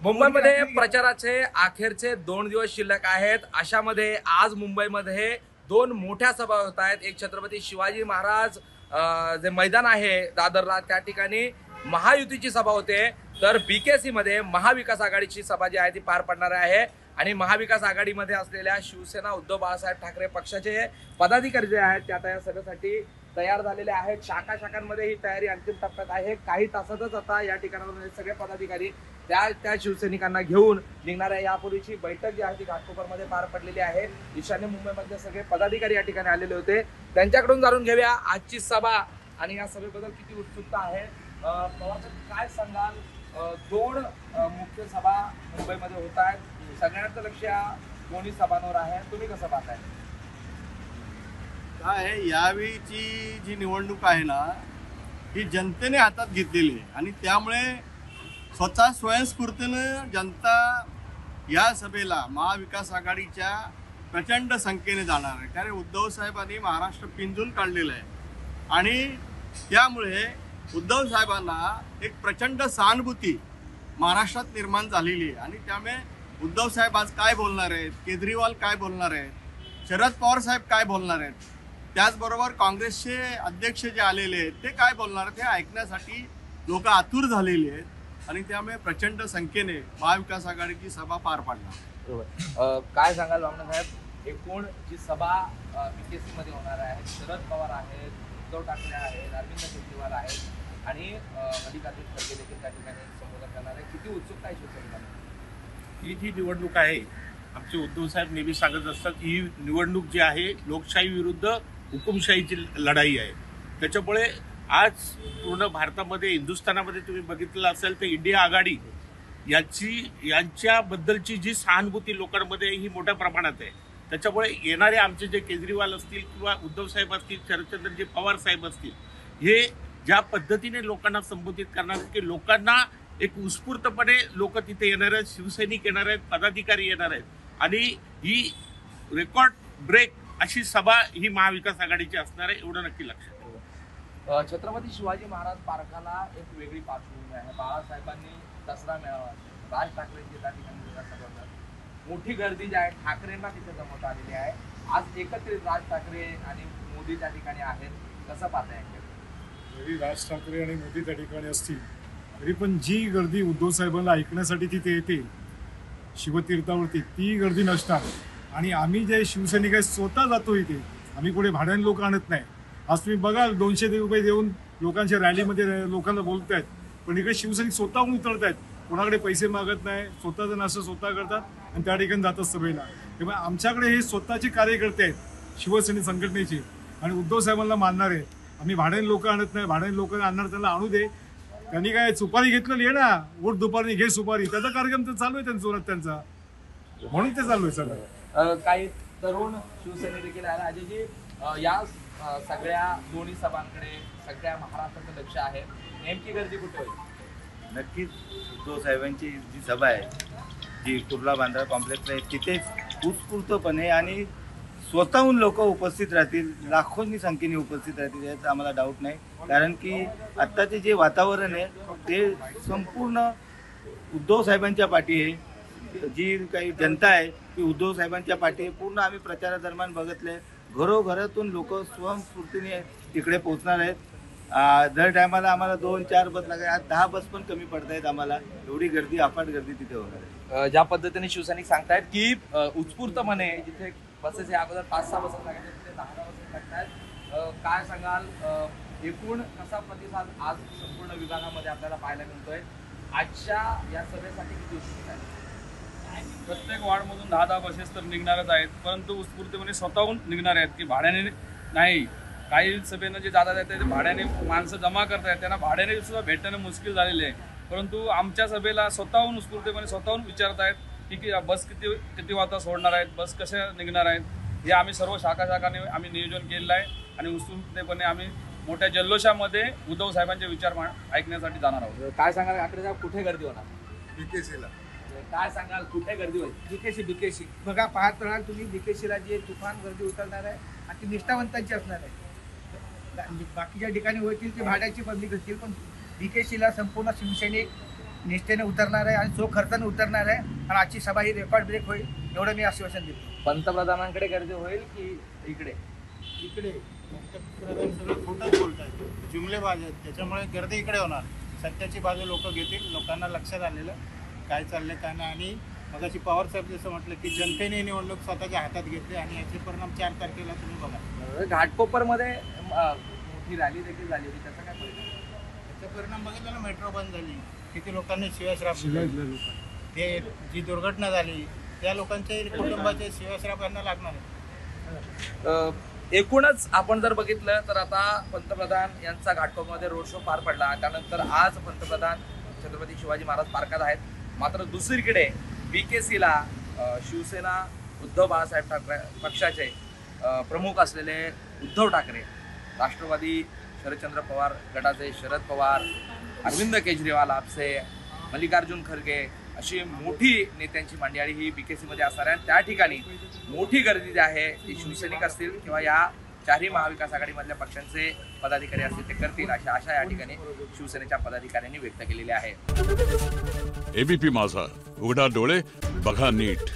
मुंबईमध्ये प्रचाराचे अखेरचे 2 दिवस शिल्लक आहेत. अशामध्ये आज मुंबईमध्ये 2 मोठ्या सभा होत आहेत. एक छत्रपती शिवाजी महाराज जे मैदान आहे दादरला, त्या ठिकाणी महायुतीची सभा होते. तर बीकेसी मध्ये महाविकास आघाडीची सभा जी आहे ती पार पडणार आहे. आणि महाविकास आघाडीमध्ये असलेल्या शिवसेना उद्धव बाळासाहेब ठाकरे पक्षाचे पदाधिकारी जे आहेत ते आता या सभेसाठी तयार झालेले आहेत. शाखांमध्ये ही तयारी अंतिम टप्प्यात आहे. काही तासातच आता या ठिकाणावर सगळे पदाधिकारी त्या शिवसैनिकांना घेऊन निघणाऱ्या यापूर्वीची बैठक जी आहे ती घाटकोपरमध्ये पार पडलेली आहे. ईशान्य मुंबईमधले सगळे पदाधिकारी या ठिकाणी आलेले होते. त्यांच्याकडून जाणून घेऊया आजची सभा आणि या सभेबद्दल किती उत्सुकता आहे. पवार काय सांगाल? 2 मुख्य सभा मुंबईमध्ये होत आहेत. सगळ्यांचं लक्ष या दोन्ही सभांवर आहे. तुम्ही कसं पाहताय? काय आहे, यावेळीची जी निवडणूक आहे ना ही जनतेने हातात घेतलेली आहे आणि त्यामुळे स्वतः स्वयंस्फूर्तीनं जनता या सभेला महाविकास आघाडीच्या प्रचंड संख्येने जाणार आहे. कारण उद्धव साहेबांनी महाराष्ट्र पिंजून काढलेलं आहे आणि त्यामुळे उद्धव साहेबांना एक प्रचंड सहानुभूती महाराष्ट्रात निर्माण झालेली आहे. आणि त्यामुळे उद्धव साहेब आज काय बोलणार आहेत, केजरीवाल काय बोलणार आहेत, शरद पवार साहेब काय बोलणार आहेत, त्याचबरोबर काँग्रेसचे अध्यक्ष जे आलेले आहेत ते काय बोलणार आहेत हे ऐकण्यासाठी लोक आतुर झालेली आहेत आणि त्यामुळे प्रचंड संख्येने महाविकास आघाडीची सभा पार पाडणार. बरोबर. काय सांगाल बामणे साहेब, एकूण जी सभा बीकेसी मध्ये होणार आहे, शरद पवार आहेत, उद्धव ठाकरे आहेत, अरविंद केजरीवाल आहेत आणि मल्लिकार्जुन खरगे देखील त्या ठिकाणी संबोधन करणार आहे. किती उत्सुकता आहे शिवसेनेला? ही जी निवडणूक आहे, आमचे उद्धव साहेब नेहमी सांगत असतात की ही निवडणूक जी आहे लोकशाही विरुद्ध हुकुमशाहीची लढाई आहे. त्याच्यामुळे आज पूर्ण भारतामध्ये, हिंदुस्थानामध्ये तुम्ही बघितलं असेल तर इंडिया आघाडी यांच्याबद्दलची जी सहानुभूती लोकांमध्ये ही मोठ्या प्रमाणात आहे. त्याच्यामुळे येणारे आमचे जे केजरीवाल असतील किंवा उद्धव साहेब असतील, शरदचंद्रजी पवार साहेब असतील, हे ज्या पद्धतीने लोकांना संबोधित करणार की लोकांना एक उत्स्फूर्तपणे लोक तिथे येणार आहेत, शिवसैनिक येणार आहेत, पदाधिकारी येणार आहेत आणि ही रेकॉर्ड ब्रेक अशी सभा ही महाविकास आघाडीची असणार आहे, एवढं नक्की लक्षात ठेवा. छत्रपती शिवाजी महाराज पार्काला एक वेगळी पार्श्वभूमी आहे. बाळासाहेबांनी दसरा मेळावा, राज ठाकरेंची त्या ठिकाणी मोठी गर्दी जी आहे ठाकरेंना तिथे जमवता आलेली आहे. आज एकत्रित राज ठाकरे आणि मोदी त्या ठिकाणी आहेत. कसं पाहताय? जरी राज ठाकरे आणि मोदी त्या ठिकाणी असतील तरी पण जी गर्दी उद्धव साहेबांना ऐकण्यासाठी तिथे येते शिवतीर्थावरती, ती गर्दी नसणार. आणि आम्ही जे शिवसैनिक आहे स्वतः जातो इथे, आम्ही कुठे भाड्याने लोक आणत नाही. आज तुम्ही बघाल 200 रुपये देऊन लोकांच्या रॅलीमध्ये लोकांना बोलत आहेत, पण इकडे शिवसैनिक स्वतःहून उतरत आहेत. कोणाकडे पैसे मागत नाही, स्वतःचं असं स्वतः करतात आणि त्या ठिकाणी जातात सभेला. तेव्हा आमच्याकडे हे स्वतःचे कार्यकर्ते आहेत शिवसेना संघटनेचे आणि उद्धव साहेबांना मानणार आहे. आम्ही भाड्याने लोक आणत नाही, भाड्याने लोक आणणार त्यांना आणू दे. त्यांनी काय सुपारी घेतलेली आहे ना, वोट दुपारी घे सुपारी, त्याचा कार्यक्रम तर चालू आहे त्यांचा जोरात त्यांचा, म्हणून ते चालू आहे सगळं. काही तरुण शिवसेने देखील आहे. अजयजी, या सगळ्या दोन्ही सभांकडे सगळ्या महाराष्ट्राचं लक्ष आहे. नेमकी गर्दी कुठे होईल? नक्कीच उद्धव साहेबांची जी सभा आहे जी कुर्ला बांद्रा कॉम्प्लेक्स आहे तिथेच उत्स्फूर्तपणे आणि स्वतःहून लोक उपस्थित राहतील, लाखोंनी संख्येने उपस्थित राहतील याचा आम्हाला डाऊट नाही. कारण की आत्ताचे जे वातावरण आहे ते संपूर्ण उद्धव साहेबांच्या पाठी आहे. जी काही जनता आहे ती उद्धव साहेबांच्या पाठी आहे. पूर्ण आम्ही प्रचारादरम्यान बघितले घरोघरातून लोक स्वयंस्फूर्तीने तिकडे पोहोचणार आहेत. दर टायमाला आम्हाला 2-4 बस लागेल, आज 10 बस पण कमी पडत आहेत आम्हाला. एवढी गर्दी, अफाट गर्दी तिथे होणार आहे. ज्या पद्धतीने शिवसैनिक सांगतायत की उत्स्फूर्तपणे जिथे बसेस या अगोदर 5-6 बसेस लागायच्या तिथे 10 बसेस लागतात. काय सांगाल, एकूण कसा प्रतिसाद आज संपूर्ण विभागामध्ये आपल्याला पाहायला मिळतोय? आजच्या या सभेसाठी किती उत्सुकता आहे? प्रत्येक वॉर्डमधून 10-10 बसेस तर निघणारच आहेत, परंतु उत्स्फूर्तपणे स्वतःहून निघणार आहेत की भाड्याने नाही. काही सभेनं जे जातात आहेत ते भाड्याने माणसं जमा करत आहेत, त्यांना भाड्याने सुद्धा भेटणं मुश्किल झालेले आहे. परंतु आमच्या सभेला स्वतःहून उत्स्फूर्तपणे स्वतःहून विचारत आहेत की बस किती वाजता सोडणार आहेत, बस कशा निघणार आहेत. हे आम्ही सर्व शाखाने आम्ही नियोजन केलेलं आहे आणि उत्स्फूर्तपणे आम्ही मोठ्या जल्लोषामध्ये उद्धव साहेबांचे विचार ऐकण्यासाठी जाणार आहोत. काय सांगाल ठाकरे साहेब, कुठे गर्दी होणार? बीकेसीला काय सांगाल, कुठे गर्दी होईल? बीकेसी बघा, पाहत राहाल तुम्ही. बीकेसीला जे तुफान गर्दी उतरणार आहे आणि ती निष्ठावंतांची असणार आहे. बाकीच्या ठिकाणी होतील ते भाड्याची पब्लिक असतील, पण बीकेसीला संपूर्ण शिवसैनिक निष्ठेने उतरणार आहे आणि खर्चाने उतरणार आहे आणि आजची सभा ही रेकॉर्ड ब्रेक होईल एवढं मी आश्वासन देतो. पंतप्रधानांकडे गर्दी होईल की इकडे? इकडे पंतप्रधान सगळं खोटंच बोलतात, जुमलेबाज आहेत, त्याच्यामुळे गर्दी इकडे होणार. सत्याची बाजू लोक घेतील, लोकांना लक्षात आलेलं काय चाललंय काय नाही. आणि मगाशी पवार साहेब जसं म्हटलं की जनतेने निवडणूक स्वतःच्या हातात घेतली आणि याचे परिणाम 4 तारखेला तुम्ही बघा. घाटकोपरमध्ये मोठी रॅली देखील झाली होती, त्याचा काय परिणाम? त्याचा परिणाम बघितला ना, मेट्रो बंद झाली, किती लोकांनी शिवश्राप दिले. ते जी दुर्घटना झाली त्या लोकांच्या कुटुंबाचे शिवश्राप यांना लागणार आहे. एकूणच आपण जर बघितलं तर आता पंतप्रधान यांचा घाटकोपरमध्ये रोड शो पार पडला, त्यानंतर आज पंतप्रधान छत्रपती शिवाजी महाराज पार्कात आहेत. मात्र दुसरीकडे BKCला शिवसेना उद्धव बाळासाहेब ठाकरे पक्षाचे प्रमुख असलेले उद्धव ठाकरे, राष्ट्रवादी शरदचंद्र पवार गटाचे शरद पवार, अरविंद केजरीवाल आपसे, मल्लिकार्जुन खरगे अशी मोठी नेत्यांची मंडळी ही BKCमध्ये असणार आहे. त्या ठिकाणी मोठी गर्दी जी आहे ती शिवसैनिक असतील किंवा या 4ही महाविकास आघाडीमधल्या पक्षांचे पदाधिकारी असतील ते करतील अशा आशा या ठिकाणी शिवसेनेच्या पदाधिकाऱ्यांनी व्यक्त केलेल्या आहे. ABP माझा, उघडा डोळे बघा नीट.